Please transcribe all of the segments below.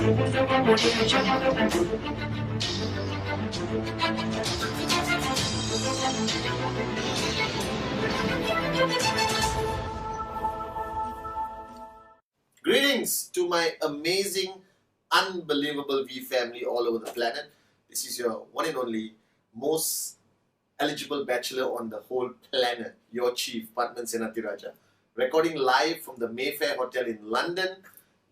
Greetings to my amazing, unbelievable V family all over the planet. This is your one and only, most eligible bachelor on the whole planet, your chief, Padman Senatiraja. Recording live from the Mayfair Hotel in London.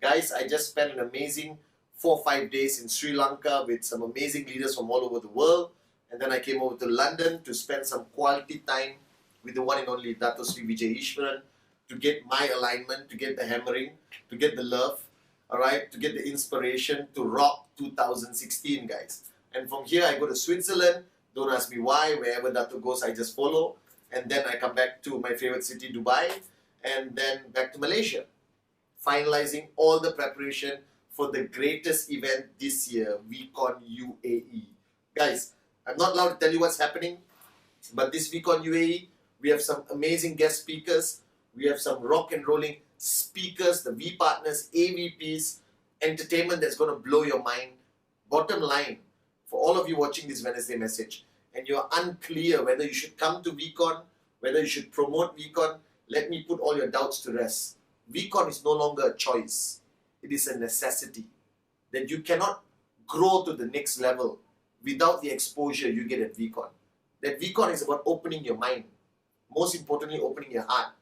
Guys, I just spent an amazing 4 or 5 days in Sri Lanka with some amazing leaders from all over the world. And then I came over to London to spend some quality time with the one and only Dato Sri Vijay Ishwaran, to get my alignment, to get the hammering, to get the love, alright, to get the inspiration to rock 2016, guys. And from here, I go to Switzerland. Don't ask me why. Wherever Dato goes, I just follow. And then I come back to my favorite city, Dubai, and then back to Malaysia, finalizing all the preparation for the greatest event this year, VCon UAE. Guys, I'm not allowed to tell you what's happening, but this VCon UAE, we have some amazing guest speakers. We have some rock and rolling speakers, the V partners, AVPs, entertainment that's going to blow your mind. Bottom line, for all of you watching this Wednesday message, and you're unclear whether you should come to VCon, whether you should promote VCon, let me put all your doubts to rest. VCon is no longer a choice. It is a necessity. That you cannot grow to the next level without the exposure you get at VCon. That VCon is about opening your mind. Most importantly, opening your heart.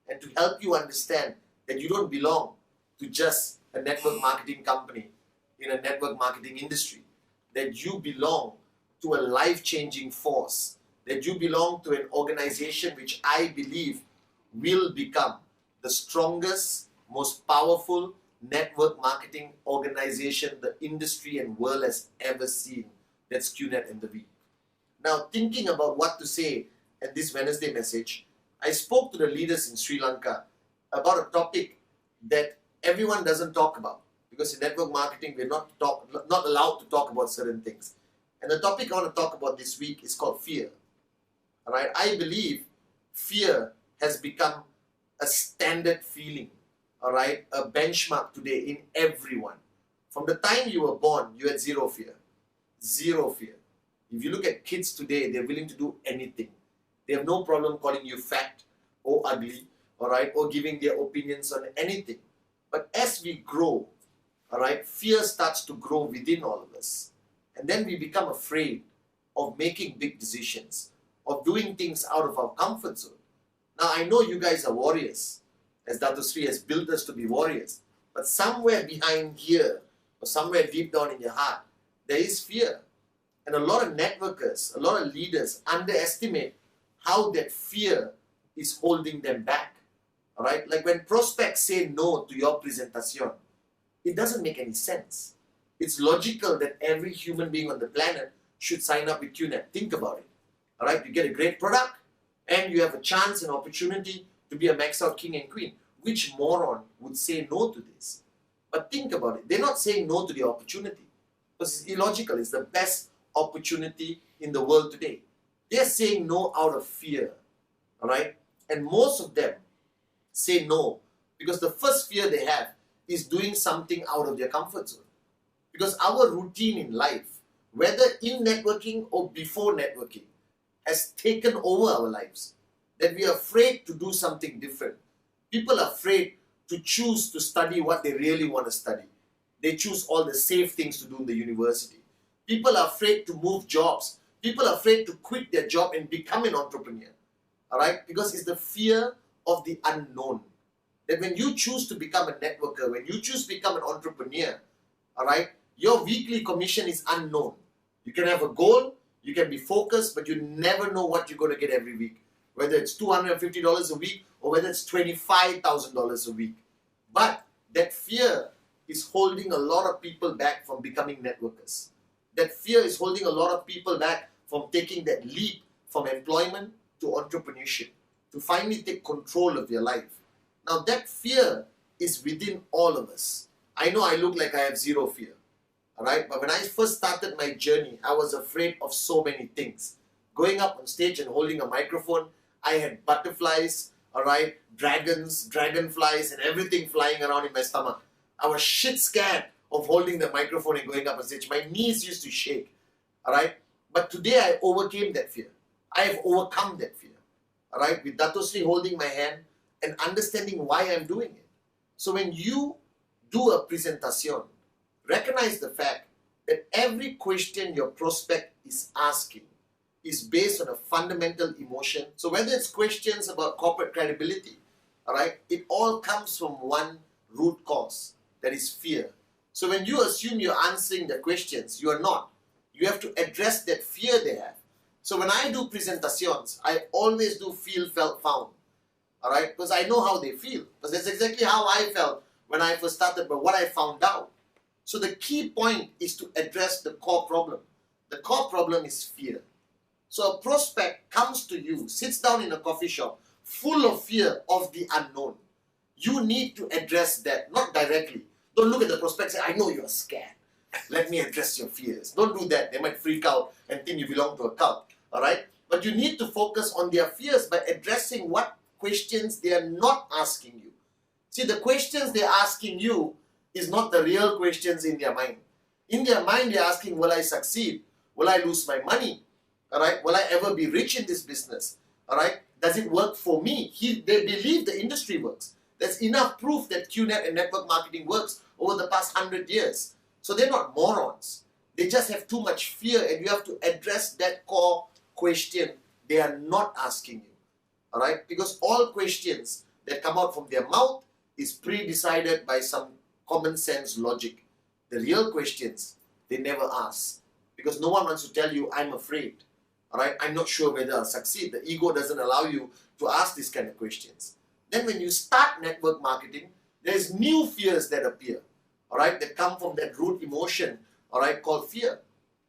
And to help you understand that you don't belong to just a network marketing company in a network marketing industry. That you belong to a life-changing force. That you belong to an organization which I believe will become the strongest, most powerful network marketing organization the industry and world has ever seen. That's QNet and the V. Now, thinking about what to say at this Wednesday message, I spoke to the leaders in Sri Lanka about a topic that everyone doesn't talk about, because in network marketing we're not allowed to talk about certain things. And the topic I want to talk about this week is called fear. Alright, I believe fear has become a standard feeling, alright, a benchmark today in everyone. From the time you were born, you had zero fear. Zero fear. If you look at kids today, they're willing to do anything. They have no problem calling you fat or ugly, alright, or giving their opinions on anything. But as we grow, alright, fear starts to grow within all of us. And then we become afraid of making big decisions, of doing things out of our comfort zone. Now, I know you guys are warriors, as Dato Sri has built us to be warriors. But somewhere behind here, or somewhere deep down in your heart, there is fear. And a lot of networkers, a lot of leaders underestimate how that fear is holding them back. Alright? Like when prospects say no to your presentation, it doesn't make any sense. It's logical that every human being on the planet should sign up with QNet. Think about it. Alright? You get a great product and you have a chance and opportunity to be a maxed out king and queen. Which moron would say no to this? But think about it. They're not saying no to the opportunity, because it's illogical. It's the best opportunity in the world today. They're saying no out of fear, alright? And most of them say no because the first fear they have is doing something out of their comfort zone. Because our routine in life, whether in networking or before networking, has taken over our lives. That we are afraid to do something different. People are afraid to choose to study what they really want to study. They choose all the safe things to do in the university. People are afraid to move jobs. People are afraid to quit their job and become an entrepreneur. Alright? Because it's the fear of the unknown. That when you choose to become a networker, when you choose to become an entrepreneur, alright, your weekly commission is unknown. You can have a goal, you can be focused, but you never know what you're going to get every week. Whether it's $250 a week or whether it's $25,000 a week. But that fear is holding a lot of people back from becoming networkers. That fear is holding a lot of people back from taking that leap from employment to entrepreneurship, to finally take control of their life. Now that fear is within all of us. I know I look like I have zero fear, alright? But when I first started my journey, I was afraid of so many things. Going up on stage and holding a microphone, I had butterflies, alright, dragons, dragonflies and everything flying around in my stomach. I was shit scared of holding the microphone and going up on stage. My knees used to shake, all right? But today I overcame that fear. I have overcome that fear, all right? With Dato Sri holding my hand and understanding why I'm doing it. So when you do a presentation, recognize the fact that every question your prospect is asking is based on a fundamental emotion. So whether it's questions about corporate credibility, all right, it all comes from one root cause, that is fear. So when you assume you're answering the questions, you are not. You have to address that fear they have. So when I do presentations, I always do feel, felt, found. All right, because I know how they feel. Because that's exactly how I felt when I first started, but what I found out. So the key point is to address the core problem. The core problem is fear. So a prospect comes to you, sits down in a coffee shop, full of fear of the unknown. You need to address that, not directly. Don't look at the prospect and say, I know you're scared. Let me address your fears. Don't do that. They might freak out and think you belong to a cult. All right? But you need to focus on their fears by addressing what questions they are not asking you. See, the questions they're asking you is not the real questions in their mind. In their mind, they're asking, will I succeed? Will I lose my money? All right? Will I ever be rich in this business? All right? Does it work for me? They believe the industry works. There's enough proof that QNet and network marketing works over the past 100 years. So they're not morons. They just have too much fear, and you have to address that core question they are not asking you. All right? Because all questions that come out from their mouth is pre-decided by some common sense logic. The real questions, they never ask. Because no one wants to tell you, I'm afraid. All right? I'm not sure whether I'll succeed. The ego doesn't allow you to ask these kind of questions. Then when you start network marketing, there's new fears that appear, all right, that come from that root emotion, all right, called fear.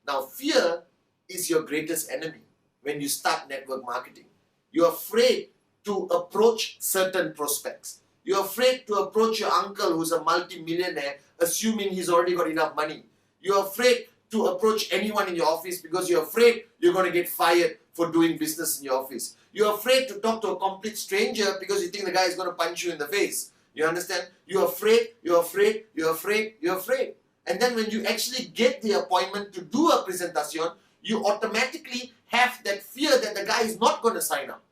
Now, fear is your greatest enemy when you start network marketing. You're afraid to approach certain prospects. You're afraid to approach your uncle who's a multi-millionaire, assuming he's already got enough money. You're afraid to approach anyone in your office because you're afraid you're going to get fired for doing business in your office. You're afraid to talk to a complete stranger because you think the guy is going to punch you in the face. You understand? You're afraid, you're afraid, you're afraid, you're afraid. And then when you actually get the appointment to do a presentation, you automatically have that fear that the guy is not going to sign up.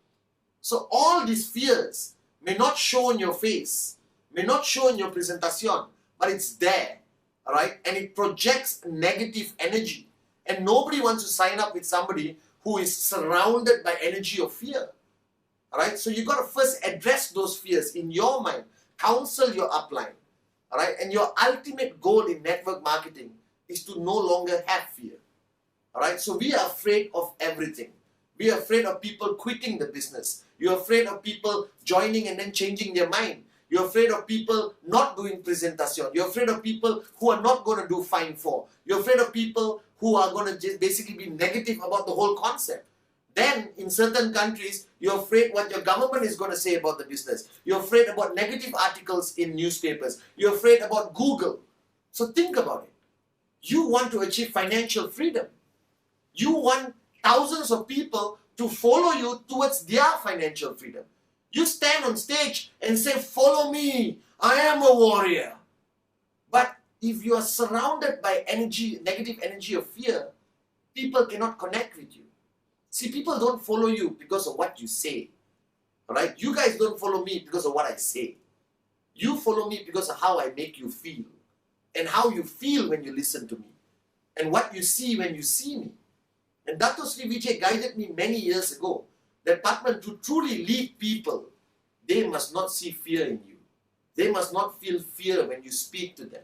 So all these fears may not show on your face, may not show in your presentation, but it's there. All right? And it projects negative energy. And nobody wants to sign up with somebody who is surrounded by energy of fear. All right? So you got to first address those fears in your mind. Counsel your upline. All right? And your ultimate goal in network marketing is to no longer have fear. All right? So we are afraid of everything. We are afraid of people quitting the business. You're afraid of people joining and then changing their mind. You're afraid of people not doing presentation. You're afraid of people who are not going to do Fine 4. You're afraid of people who are going to just basically be negative about the whole concept. Then, in certain countries, you're afraid what your government is going to say about the business. You're afraid about negative articles in newspapers. You're afraid about Google. So think about it. You want to achieve financial freedom. You want thousands of people to follow you towards their financial freedom. You stand on stage and say, follow me, I am a warrior. But if you are surrounded by energy, negative energy of fear, people cannot connect with you. See, people don't follow you because of what you say. Alright? You guys don't follow me because of what I say. You follow me because of how I make you feel. And how you feel when you listen to me. And what you see when you see me. And Dato Sri Vijay guided me many years ago that, Patman, to truly lead people, they must not see fear in you. They must not feel fear when you speak to them.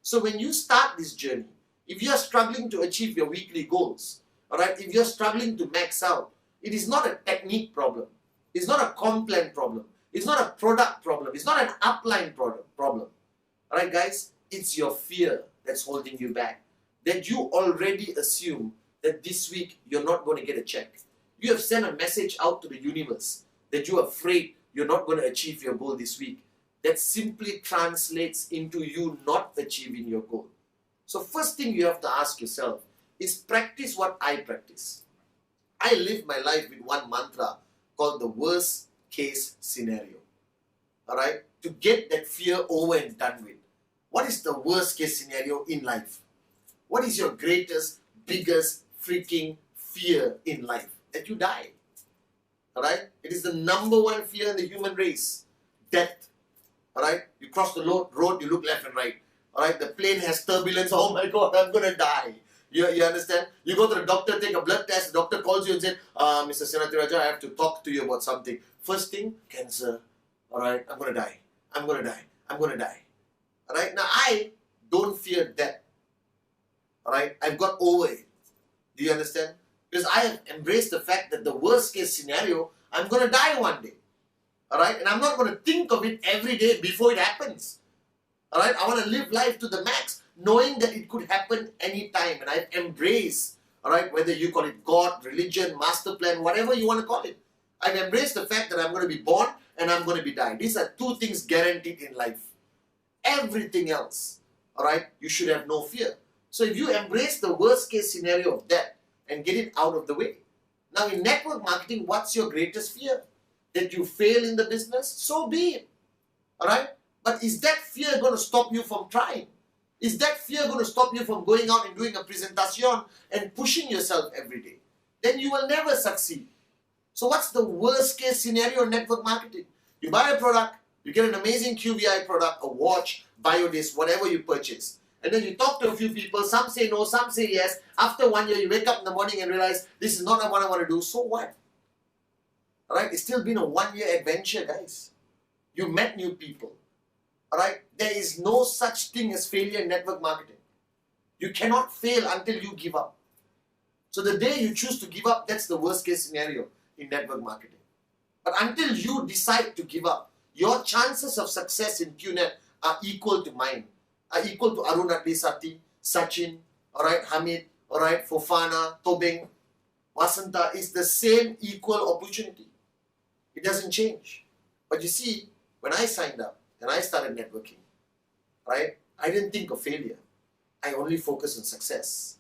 So when you start this journey, if you are struggling to achieve your weekly goals, alright, if you are struggling to max out, it is not a technique problem. It's not a complan problem. It's not a product problem. It's not an upline problem. Alright guys, it's your fear that's holding you back. That you already assume that this week you're not going to get a check. You have sent a message out to the universe that you're afraid you're not going to achieve your goal this week. That simply translates into you not achieving your goal. So first thing you have to ask yourself is practice what I practice. I live my life with one mantra called the worst case scenario. Alright? To get that fear over and done with. What is the worst case scenario in life? What is your greatest, biggest freaking fear in life? That you die. Alright? It is the number one fear in the human race. Death. Alright? You cross the road, you look left and right. Alright? The plane has turbulence. Oh my God, I'm going to die. You understand? You go to the doctor, take a blood test, the doctor calls you and says, Mr. Senatiraja, I have to talk to you about something. First thing, cancer. Alright? I'm going to die. I'm going to die. I'm going to die. Alright? Now I don't fear death. Alright? I've got over it. Do you understand? Because I have embraced the fact that the worst case scenario, I'm going to die one day. Alright? And I'm not going to think of it every day before it happens. Alright? I want to live life to the max, knowing that it could happen anytime. And I've embraced, alright, whether you call it God, religion, master plan, whatever you want to call it. I've embraced the fact that I'm going to be born and I'm going to be dying. These are two things guaranteed in life. Everything else, alright, you should have no fear. So if you embrace the worst case scenario of that and get it out of the way. Now in network marketing, what's your greatest fear? That you fail in the business? So be it. Alright? But is that fear going to stop you from trying? Is that fear going to stop you from going out and doing a presentation and pushing yourself every day? Then you will never succeed. So what's the worst case scenario in network marketing? You buy a product, you get an amazing QVI product, a watch, BioDisc, whatever you purchase. And then you talk to a few people, some say no, some say yes. After 1 year, you wake up in the morning and realize, this is not what I want to do. So what? Alright, it's still been a 1 year adventure, guys. You met new people. Alright, there is no such thing as failure in network marketing. You cannot fail until you give up. So the day you choose to give up, that's the worst case scenario in network marketing. But until you decide to give up, your chances of success in QNet are equal to mine. Are equal to Arun Adlisati, Sachin, alright, Hamid, alright, Fofana, Tobing, Vasanta. Is the same equal opportunity. It doesn't change. But you see, when I signed up and I started networking, right, I didn't think of failure. I only focused on success.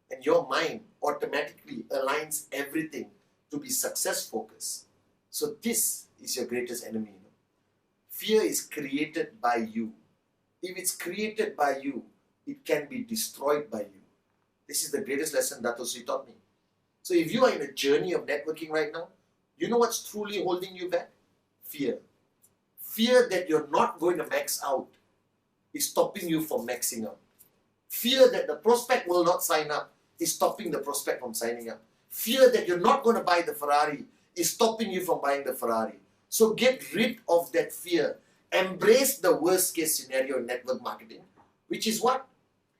And your mind automatically aligns everything to be success focused. So this is your greatest enemy. Fear is created by you. If it's created by you, it can be destroyed by you. This is the greatest lesson Dato Sri taught me. So if you are in a journey of networking right now, you know what's truly holding you back? Fear. Fear that you're not going to max out is stopping you from maxing out. Fear that the prospect will not sign up is stopping the prospect from signing up. Fear that you're not going to buy the Ferrari is stopping you from buying the Ferrari. So get rid of that fear. Embrace the worst case scenario in network marketing, which is what?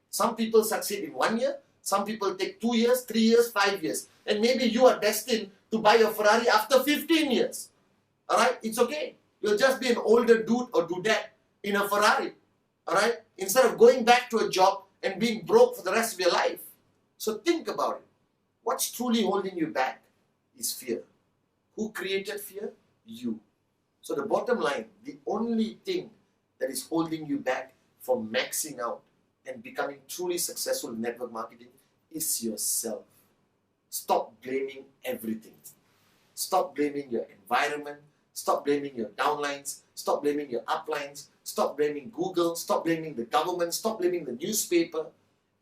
Some people succeed in 1 year, some people take 2 years, 3 years, 5 years. And maybe you are destined to buy a Ferrari after 15 years. Alright? It's okay. You'll just be an older dude or dudette in a Ferrari. Alright? Instead of going back to a job and being broke for the rest of your life. So think about it. What's truly holding you back is fear. Who created fear? You. So the bottom line, the only thing that is holding you back from maxing out and becoming truly successful in network marketing is yourself. Stop blaming everything. Stop blaming your environment. Stop blaming your downlines. Stop blaming your uplines. Stop blaming Google. Stop blaming the government. Stop blaming the newspaper.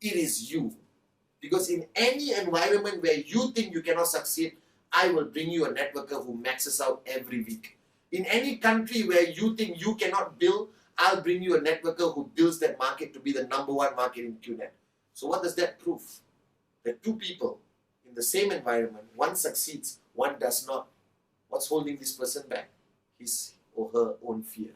It is you. Because in any environment where you think you cannot succeed, I will bring you a networker who maxes out every week. In any country where you think you cannot build, I'll bring you a networker who builds that market to be the #1 market in QNet. So what does that prove? That two people in the same environment, one succeeds, one does not. What's holding this person back? His or her own fear.